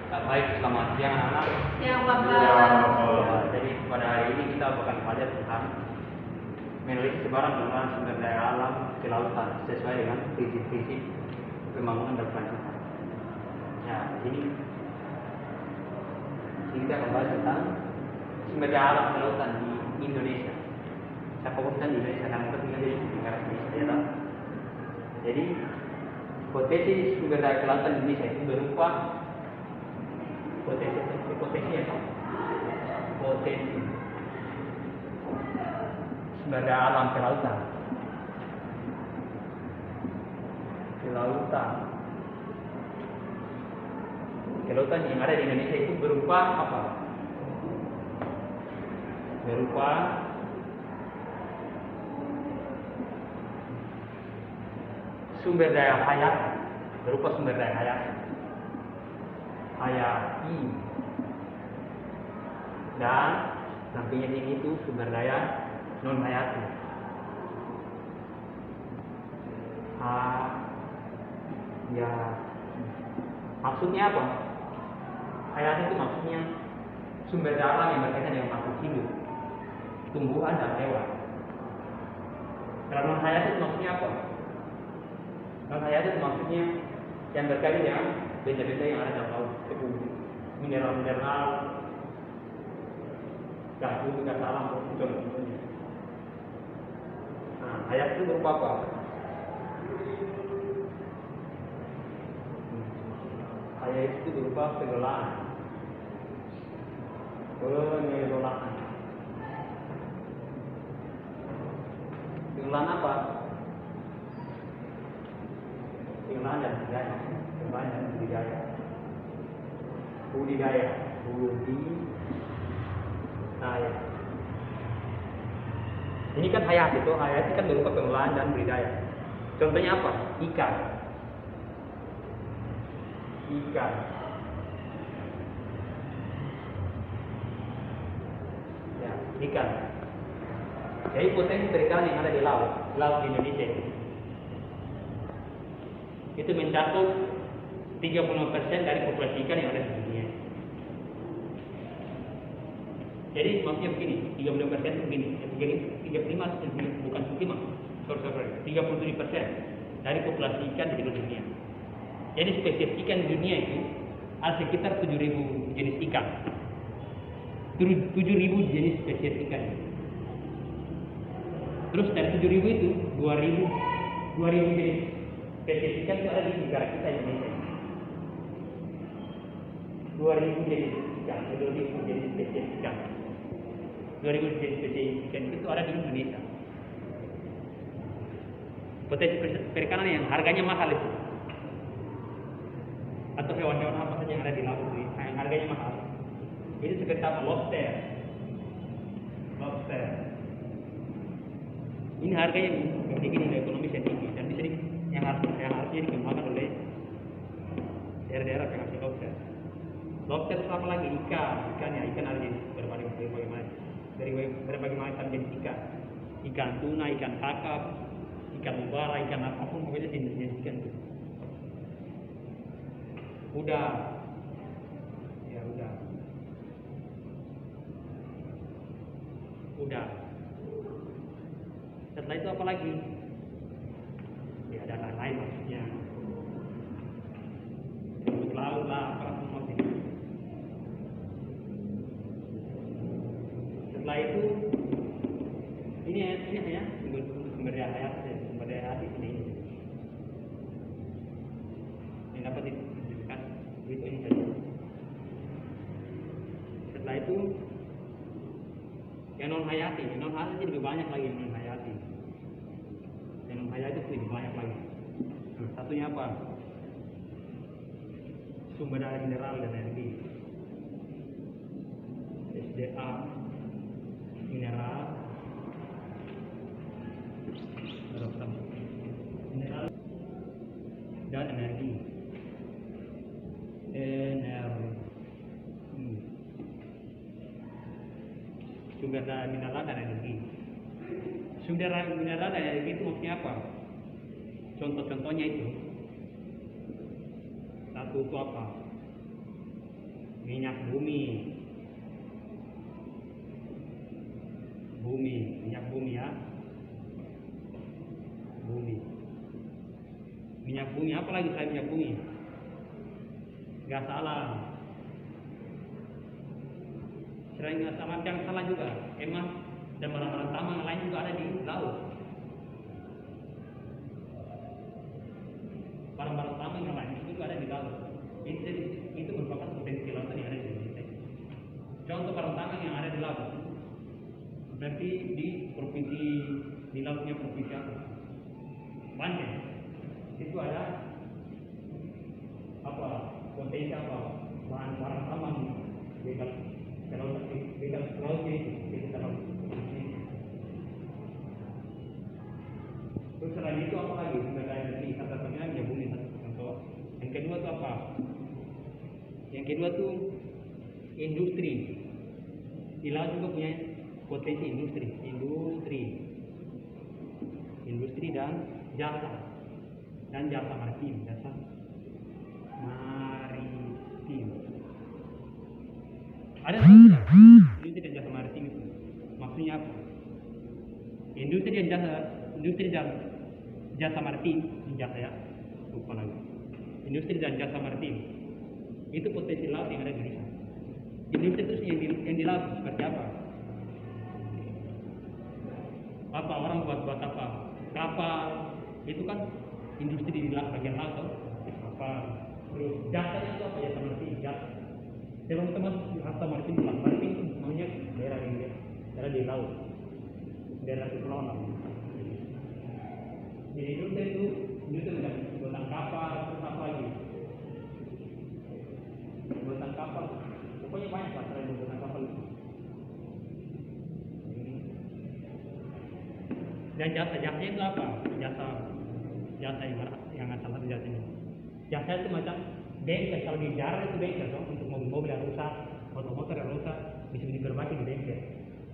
Baik, selamat siang anak-anak. Siang Bapak. Ya, jadi pada hari ini kita akan belajar tentang meneliti sebaran pengelolaan sumber daya alam kelautan sesuai dengan prinsip-prinsip pembangunan berkelanjutan. Ya, ini kita akan bahas tentang sumber daya alam kelautan di Indonesia. Saya fokuskan di Indonesia karena kita tinggal di negara Indonesia, ya tak? Jadi potensi sumber daya kelautan di Indonesia itu berupa potensi apa? Potensi sumber daya alam kelautan. Kelautan yang ada di Indonesia itu berupa apa? Berupa sumber daya hayati, dan sampingnya ini itu sumber daya non hayati. Ya, maksudnya apa? Hayati itu maksudnya sumber daya alam yang berkaitan dengan makhluk hidup, tumbuhan dan hewan. Kalau non hayati itu maksudnya apa? Non hayati itu maksudnya yang berkaitan dengan benda-benda yang ada dalam laut, mineral-mineral, gas bumi, gas alam, contohnya. Nah, hayat itu berupa apa? Hayat itu berupa pengelolaan. Pengelolaan apa? Pengelolaan dan budidaya. Ini kan hayat itu kan berupa pengelolaan dan budidaya. Contohnya apa? Ikan. Ya, ikan. Jadi potensi perikanan yang ada di laut di Indonesia itu mencakup 30% dari populasi ikan yang ada di dunia. Jadi maksudnya begini, 30% begini, 35 bukan 37% dari populasi ikan di seluruh dunia. Jadi spesies ikan di dunia itu ada sekitar 7.000 jenis ikan. 7.000 jenis spesies ikan. Terus dari 7.000 itu 2.000 jenis spesies ikan itu ada di negara kita Indonesia. 2.000 jenis ikan, 2.000 jenis spesies ikan. 2.000 jenis spesies ikan itu ada di Indonesia. Potensi perikanan yang harganya mahal itu, atau hewan-hewan apa saja yang ada di laut yang harganya mahal, itu seperti apa? Lobster. Ini harganya memiliki nilai ekonomis yang tinggi dan bisa yang harusnya dikembangkan oleh daerah-daerah penghasil lobster. Lobster itu apa lagi? Ikan ada di berbagai macam jenis ikan. Ikan tuna, ikan kakap, ikan mubara, ikan apapun, pokoknya jenis ikan itu. Udah. Setelah itu apa lagi? Ya, ada lain maksudnya. Untuk laut lah, apa semua sih. Setelah itu, ini hanya sumber daya hayat ini. Yang dapat ditentukan itu ini saja. Setelah itu yang non hayati lebih banyak lagi yang non hayati. Yang non hayati itu lebih banyak lagi. Satunya apa? Sumber daya mineral dan energi. SDA, mineral dan energi. Sumber daya mineral dan energi. Sumber daya mineral dan energi itu maksudnya apa? Contoh-contohnya itu, satu itu apa? minyak bumi, minyak bumi ya, minyak bumi, apa lagi selain minyak bumi? Gas alam. Selain gas alam jangan salah juga, emas dan barang-barang tambang lain juga ada di laut. Barang-barang tambang yang lain itu juga ada di laut. Itu merupakan potensi laut yang ada di Indonesia. Contoh barang tambang yang ada di laut, berarti di provinsi, di lautnya provinsi apa? Banten. Itu ada apa? Potensi apa? Barang tambang di dalam laut itu dalam. Terus selain itu apa lagi? Sudah ada di kata satunya ya bumi satu contoh. Yang kedua itu apa? Yang kedua tuh industri. Di laut juga punya potensi industri dan jasa maritim. Ada industri dan jasa maritim itu maksudnya apa? Industri dan jasa maritim, lupa lagi. Industri dan jasa maritim itu potensi laut yang ada di Indonesia. Industri terus yang di laut seperti apa? Apa orang buat apa? Kapal itu kan industri di bagian laut tuh. Apa? Terus jasanya itu apa? Jasa maritim, jasa. Teman-teman jasa maritim itu namanya daerah di laut, daerah kepulauan. Jadi itu buatan kapal, terus apa lagi? Buatan kapal, pokoknya banyak lah selain buatan kapal itu. Dan jasanya itu apa? Jasa yang asal satu jasanya. Jasa itu macam bengkel, kalau di darat itu bengkel dong, untuk mobil-mobil yang rusak, motor yang rusak bisa diperbaiki di bengkel.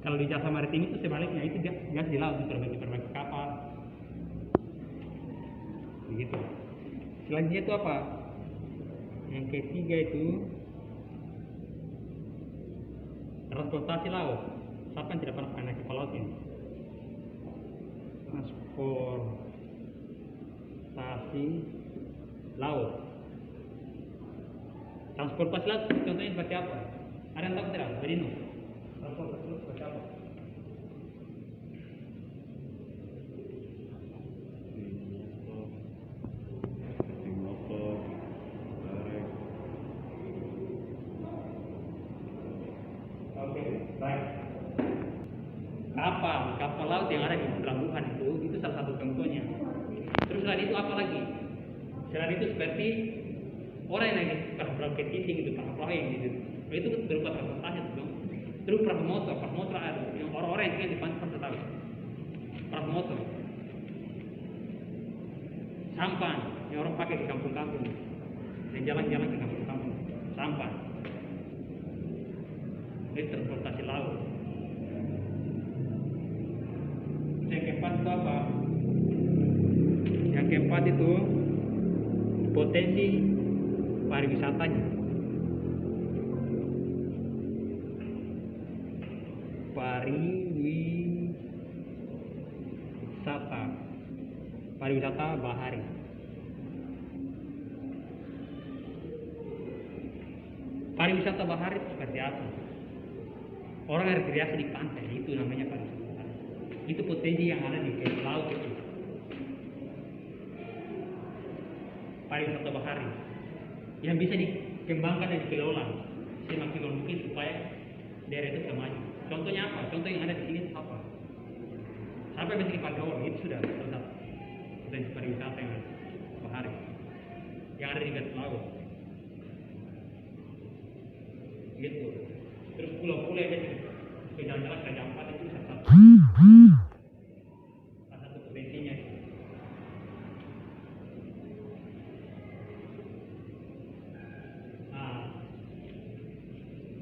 Kalau di jasa maritim itu sebaliknya, itu gas di laut diperbaiki kapal. Begitu. Selanjutnya itu apa? Yang ketiga itu transportasi laut. Siapa yang tidak pernah naik kapal laut ini? Transportasi laut. Transportasi laut contohnya seperti apa? Ada yang tahu tidak? Bedino. Transportasi laut seperti apa? Kapal laut yang ada di pelabuhan itu salah satu contohnya. Terus selain itu apa lagi? Selain itu seperti orang yang naik perahu kepiting itu, perahu yang itu berupa transportasi dong. Terus perahu motor ada yang orang-orang yang tinggal di pantai tahu. Perahu motor, sampan yang orang pakai di kampung-kampung, yang jalan-jalan ke kampung-kampung, sampan. Itu transportasi laut. Yang keempat itu apa? Yang keempat itu potensi pariwisatanya. Pariwisata bahari. Pariwisata bahari itu seperti apa? Orang rekreasi di pantai, itu namanya pariwisata. Itu potensi yang ada di laut itu. Pariwisata bahari yang bisa dikembangkan dan dikelola semaksimal mungkin supaya daerah itu bisa maju. Contohnya apa? Contoh yang ada di sini apa? Sampai bisa dipakai itu sudah salah satu potensi pariwisata yang ada bahari yang ada di garis laut. Gitu. Terus pulau-pulau yang ada di jalan-jalan Raja Ampat itu salah satu potensinya.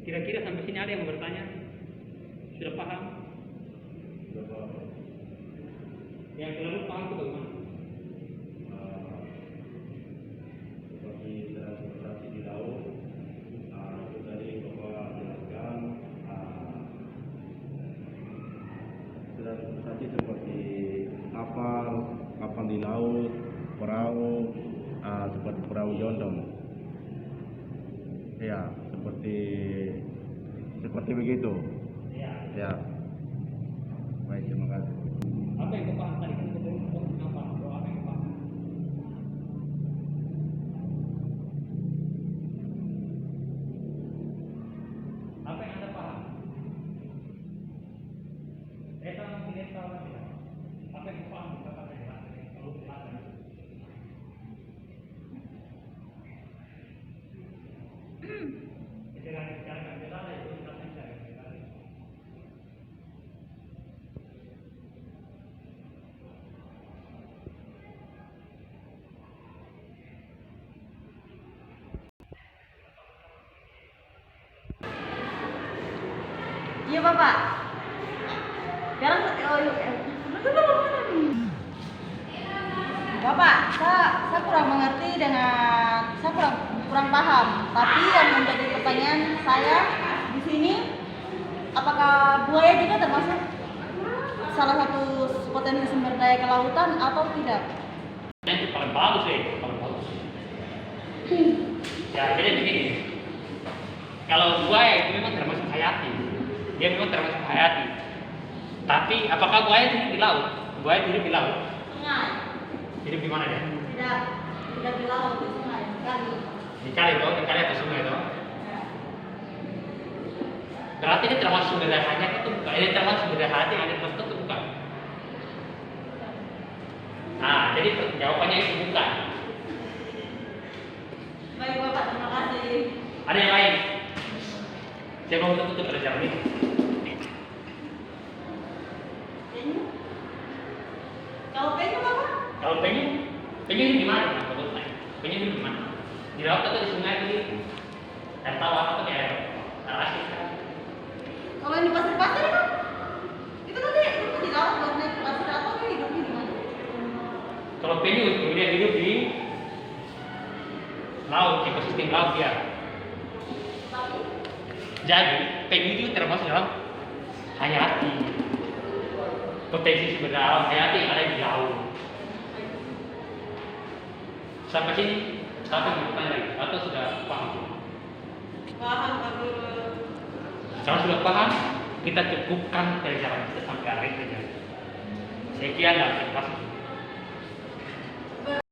Kira-kira sampai sini ada yang mau bertanya? Sudah paham? Sudah paham. Yang selalu paham itu bagaimana? Seperti transportasi di laut, itu tadi Yondong. Ya, seperti begitu. Ya. Ya. Baik, terima kasih. Apa yang kau paham tadi? Kan kau belum apa? Apa yang kau paham? Apa yang Anda paham? Saya tahu mungkin tahu ya. Apa yang kau paham? Kata saya kalau silakan. Kita akan bicarakan bersama itu kita akan bicarakan. Iya Bapak. Sekarang Bapak, saya kurang mengerti dengan saya kurang paham. Tapi yang menjadi pertanyaan saya di sini, apakah buaya juga termasuk salah satu potensi sumber daya kelautan atau tidak? Yang itu paling bagus paling bagus. Ya, jadi begini. Kalau buaya itu memang termasuk hayati. Dia memang termasuk hayati. Tapi apakah buaya hidup di laut? Buaya hidup di laut. Sungai. Hidup di mana dia? Tidak di laut, di sungai, Di kali atau sungai itu. Berarti ini termasuk sumber daya hayati itu bukan? Ini termasuk sumber daya hayati yang ada di laut itu bukan? Nah, jadi jawabannya itu bukan. Baik Bapak, terima kasih. Ada yang lain? Saya mau tutup pelajaran ini. Penyu? Kalau penyu Bapak? Kalau penyu hidup di mana? Penyu hidup di mana? Di laut atau di sungai itu? Air tawar atau di air asin? Kalau yang di pasir-pasir kan? Itu tadi itu di laut buat naik ke pasir atau dia hidupnya di mana? Kalau penyu dia hidup di laut, ekosistem laut dia. Tapi Jadi penyu itu termasuk dalam hayati. Potensi sumber daya alam hayati yang ada di laut. Sampai sini, sampai bertanya lagi atau sudah paham? paham kalau Kalau sudah paham, kita cukupkan pelajaran kita sampai akhir saja. Sekian dan terima kasih.